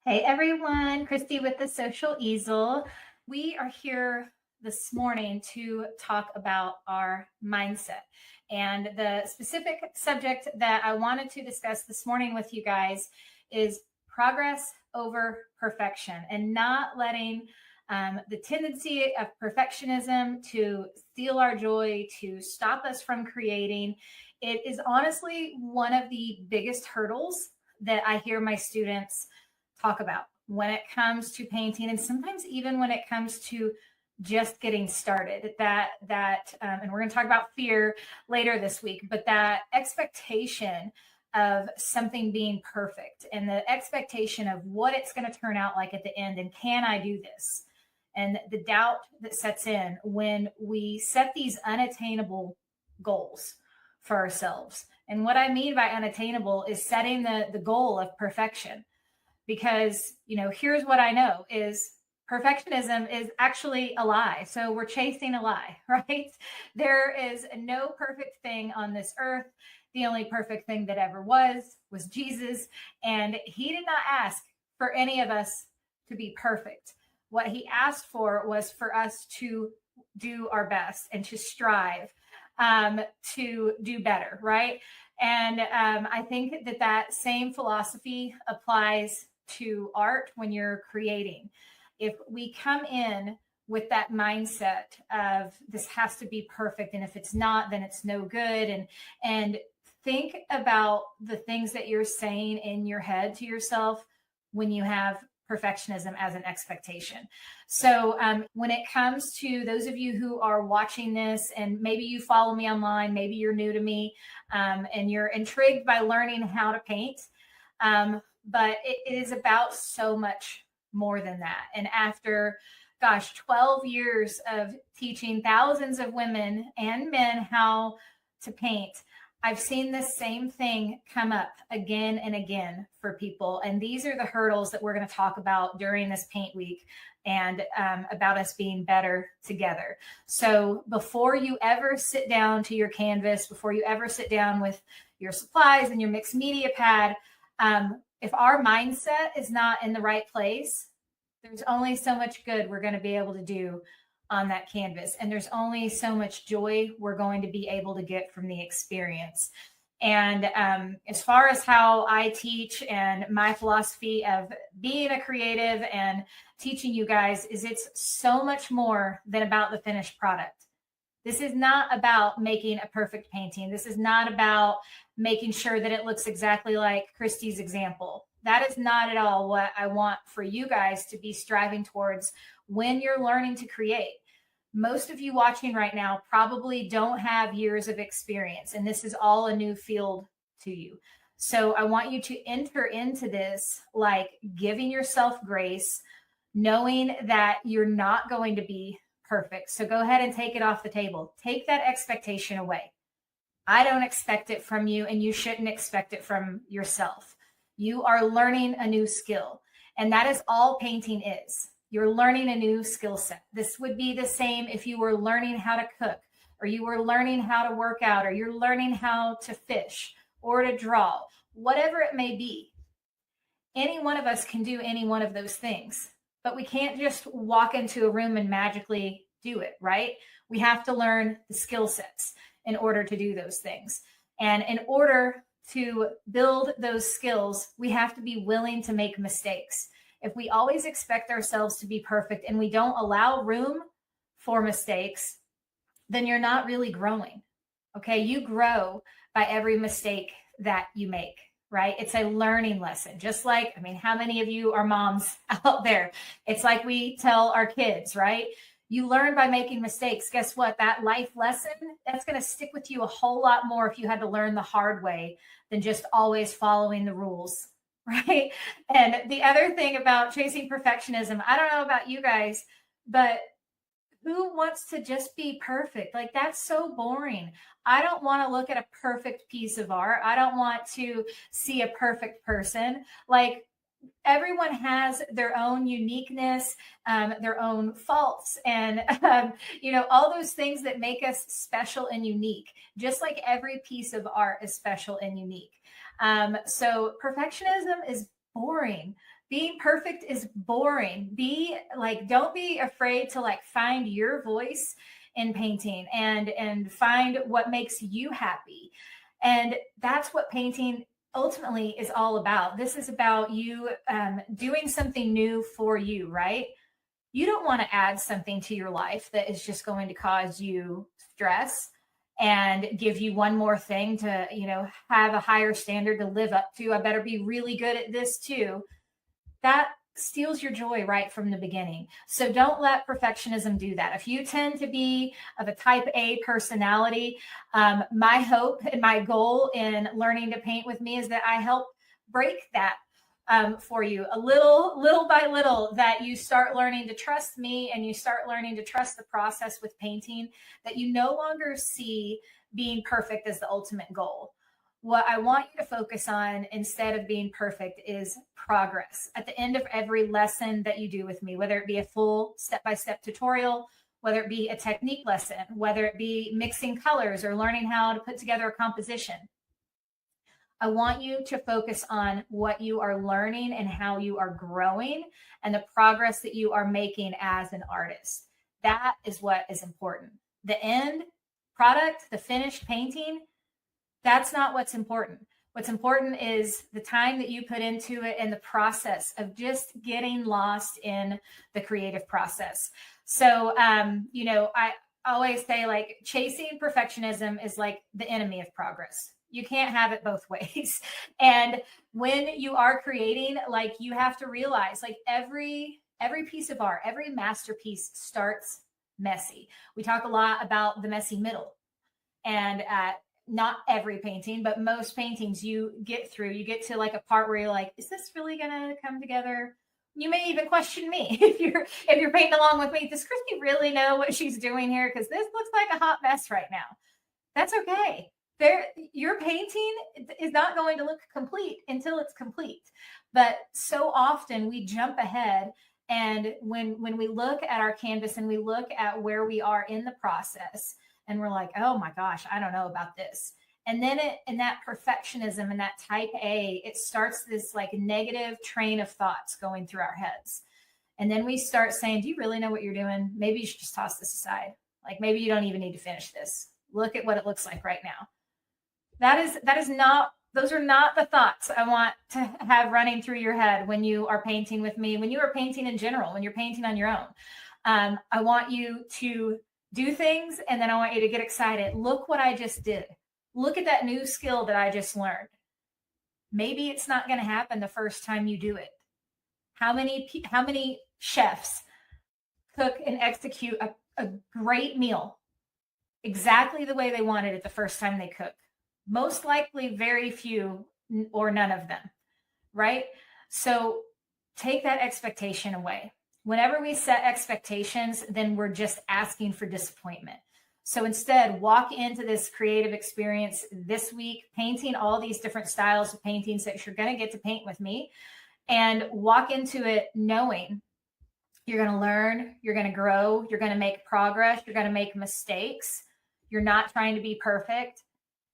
Hey everyone, Christy with the Social Easel. We are here this morning to talk about our mindset. And the specific subject that I wanted to discuss this morning with you guys is progress over perfection and not letting the tendency of perfectionism to steal our joy, to stop us from creating. It is honestly one of the biggest hurdles that I hear my students talk about when it comes to painting, and sometimes even when it comes to just getting started. And we're going to talk about fear later this week, but that expectation of something being perfect and the expectation of what it's going to turn out like at the end, and can I do this? And the doubt that sets in when we set these unattainable goals for ourselves. And what I mean by unattainable is setting the goal of perfection, because here's what I know is perfectionism is actually a lie. So we're chasing a lie. Right? There is no perfect thing on this earth. The only perfect thing that ever was Jesus, and he did not ask for any of us to be perfect. What he asked for was for us to do our best and to strive to do better, right? And I think that same philosophy applies to art when you're creating. If we come in with that mindset of this has to be perfect, and if it's not, then it's no good, and think about the things that you're saying in your head to yourself when you have perfectionism as an expectation. So when it comes to those of you who are watching this, and maybe you follow me online, maybe you're new to me, and you're intrigued by learning how to paint, but it is about so much more than that. And after 12 years of teaching thousands of women and men how to paint, I've seen this same thing come up again and again for people. And these are the hurdles that we're going to talk about during this paint week, and about us being better together. So before you ever sit down to your canvas, before you ever sit down with your supplies and your mixed media pad, if our mindset is not in the right place, there's only so much good we're going to be able to do on that canvas. And there's only so much joy we're going to be able to get from the experience. And as far as how I teach and my philosophy of being a creative and teaching you guys is, it's so much more than about the finished product. This is not about making a perfect painting. This is not about making sure that it looks exactly like Christy's example. That is not at all what I want for you guys to be striving towards when you're learning to create. Most of you watching right now probably don't have years of experience, and this is all a new field to you. So I want you to enter into this like giving yourself grace, knowing that you're not going to be perfect. So go ahead and take it off the table. Take that expectation away. I don't expect it from you, and you shouldn't expect it from yourself. You are learning a new skill, and that is all painting is. You're learning a new skill set. This would be the same if you were learning how to cook, or you were learning how to work out, or you're learning how to fish or to draw, whatever it may be. Any one of us can do any one of those things, but we can't just walk into a room and magically do it, right? We have to learn the skill sets in order to do those things. And in order to build those skills, we have to be willing to make mistakes. If we always expect ourselves to be perfect and we don't allow room for mistakes, then you're not really growing. Okay, you grow by every mistake that you make, right? It's a learning lesson. Just like, how many of you are moms out there? It's like we tell our kids, right? You learn by making mistakes. Guess what? That life lesson, that's going to stick with you a whole lot more if you had to learn the hard way than just always following the rules, right? And the other thing about chasing perfectionism, I don't know about you guys, but who wants to just be perfect? Like, that's so boring. I don't want to look at a perfect piece of art. I don't want to see a perfect person. Like, everyone has their own uniqueness, their own faults, and all those things that make us special and unique, just like every piece of art is special and unique. So perfectionism is boring. Being perfect is boring. Don't be afraid to like find your voice in painting and find what makes you happy. And that's what painting ultimately is all about. This is about you doing something new for you, right? You don't want to add something to your life that is just going to cause you stress and give you one more thing to, have a higher standard to live up to. I better be really good at this too. That steals your joy right from the beginning. So don't let perfectionism do that. If you tend to be of a type A personality, my hope and my goal in learning to paint with me is that I help break that for you a little by little, that you start learning to trust me and you start learning to trust the process with painting, that you no longer see being perfect as the ultimate goal. What I want you to focus on instead of being perfect is progress. At the end of every lesson that you do with me, whether it be a full step-by-step tutorial, whether it be a technique lesson, whether it be mixing colors or learning how to put together a composition, I want you to focus on what you are learning and how you are growing and the progress that you are making as an artist. That is what is important. The end product, the finished painting, that's not what's important. What's important is the time that you put into it and the process of just getting lost in the creative process. So, I always say, like, chasing perfectionism is like the enemy of progress. You can't have it both ways. And when you are creating, like, you have to realize, like, every piece of art, every masterpiece starts messy. We talk a lot about the messy middle, and not every painting, but most paintings you get to like a part where you're like, is this really gonna come together? You may even question me if you're painting along with me. Does Christy really know what she's doing here? Because this looks like a hot mess right now. That's okay. Your painting is not going to look complete until it's complete. But so often we jump ahead, and when we look at our canvas and we look at where we are in the process, and we're like, oh my gosh, I don't know about this. And then in that perfectionism and that type A, it starts this like negative train of thoughts going through our heads. And then we start saying, do you really know what you're doing? Maybe you should just toss this aside. Like, maybe you don't even need to finish this. Look at what it looks like right now. Those are not the thoughts I want to have running through your head when you are painting with me, when you are painting in general, when you're painting on your own. I want you to do things, and then I want you to get excited. Look what I just did. Look at that new skill that I just learned. Maybe it's not going to happen the first time you do it. How many chefs cook and execute a great meal exactly the way they wanted it the first time they cook? Most likely very few or none of them, right? So take that expectation away. Whenever we set expectations, then we're just asking for disappointment. So instead, walk into this creative experience this week, painting all these different styles of paintings that you're going to get to paint with me, and walk into it knowing you're going to learn, you're going to grow, you're going to make progress, you're going to make mistakes. You're not trying to be perfect.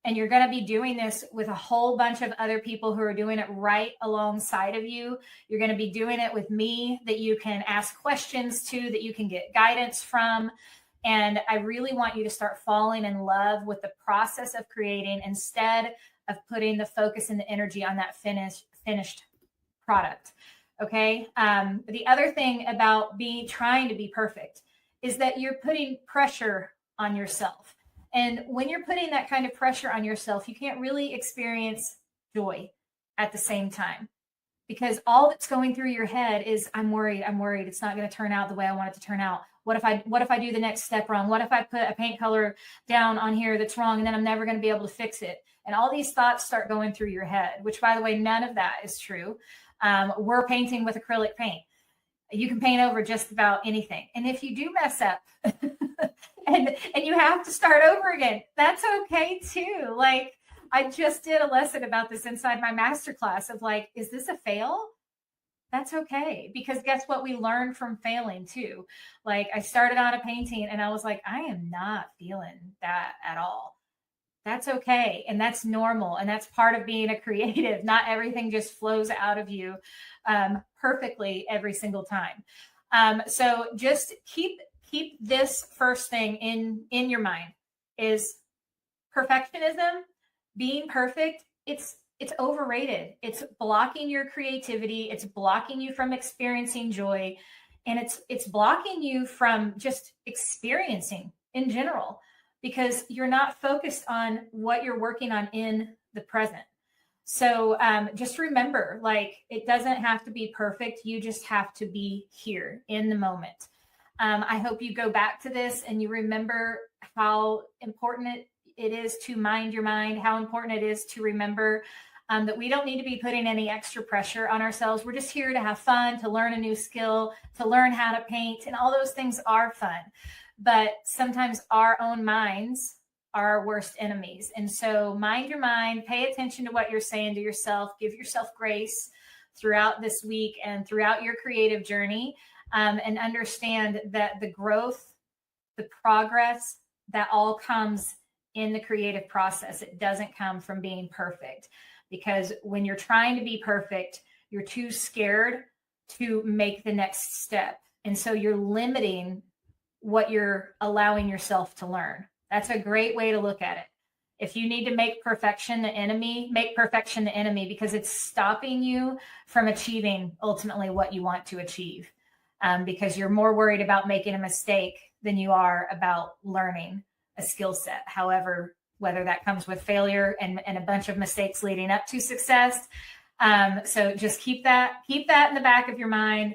And you're going to be doing this with a whole bunch of other people who are doing it right alongside of you. You're going to be doing it with me that you can ask questions to, that you can get guidance from. And I really want you to start falling in love with the process of creating instead of putting the focus and the energy on that finished product. Okay. The other thing about trying to be perfect is that you're putting pressure on yourself. And when you're putting that kind of pressure on yourself, you can't really experience joy at the same time, because all that's going through your head is, I'm worried. It's not going to turn out the way I want it to turn out. What if I do the next step wrong? What if I put a paint color down on here that's wrong, and then I'm never going to be able to fix it? And all these thoughts start going through your head, which, by the way, none of that is true. We're painting with acrylic paint. You can paint over just about anything. And if you do mess up and you have to start over again, that's okay too. Like, I just did a lesson about this inside my masterclass of like, is this a fail? That's okay. Because guess what? We learn from failing too. Like, I started on a painting and I was like, I am not feeling that at all. That's okay. And that's normal. And that's part of being a creative. Not everything just flows out of you perfectly every single time. So just keep this first thing in your mind is perfectionism, being perfect. It's overrated. It's blocking your creativity. It's blocking you from experiencing joy, and it's blocking you from just experiencing in general because you're not focused on what you're working on in the present. So just remember, like, it doesn't have to be perfect. You just have to be here in the moment. I hope you go back to this and you remember how important it is to mind your mind, how important it is to remember that we don't need to be putting any extra pressure on ourselves. We're just here to have fun, to learn a new skill, to learn how to paint, and all those things are fun. But sometimes our own minds are our worst enemies. And so mind your mind, pay attention to what you're saying to yourself, give yourself grace throughout this week and throughout your creative journey, and understand that the growth, the progress, that all comes in the creative process. It doesn't come from being perfect, because when you're trying to be perfect, you're too scared to make the next step. And so you're limiting what you're allowing yourself to learn. That's a great way to look at it. If you need to make perfection the enemy, make perfection the enemy, because it's stopping you from achieving ultimately what you want to achieve. Because you're more worried about making a mistake than you are about learning a skill set. However, whether that comes with failure and a bunch of mistakes leading up to success. So just keep that in the back of your mind.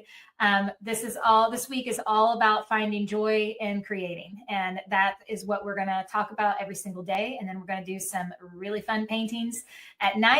This week is all about finding joy in creating. And that is what we're going to talk about every single day. And then we're going to do some really fun paintings at night.